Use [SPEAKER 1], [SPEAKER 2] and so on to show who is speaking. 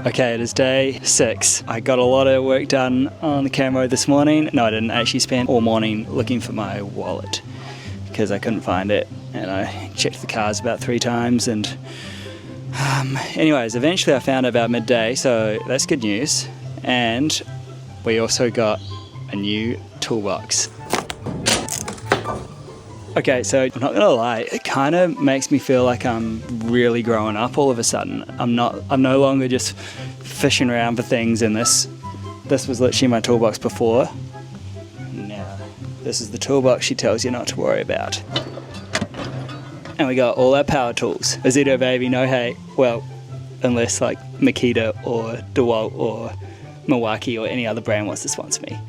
[SPEAKER 1] Okay, it is day 6. I got a lot of work done on the camera this morning. No, I didn't. I actually spent all morning looking for my wallet because I couldn't find it, and I checked the cars about 3 times, and anyways, eventually I found it about midday, so that's good news. And we also got a new toolbox. Okay, so I'm not gonna lie, it kind of makes me feel like I'm really growing up all of a sudden. I'm no longer just fishing around for things in this. This was literally my toolbox before. Now, this is the toolbox she tells you not to worry about. And we got all our power tools. Azito baby, no hate. Well, unless like Makita or DeWalt or Milwaukee or any other brand wants to sponsor me.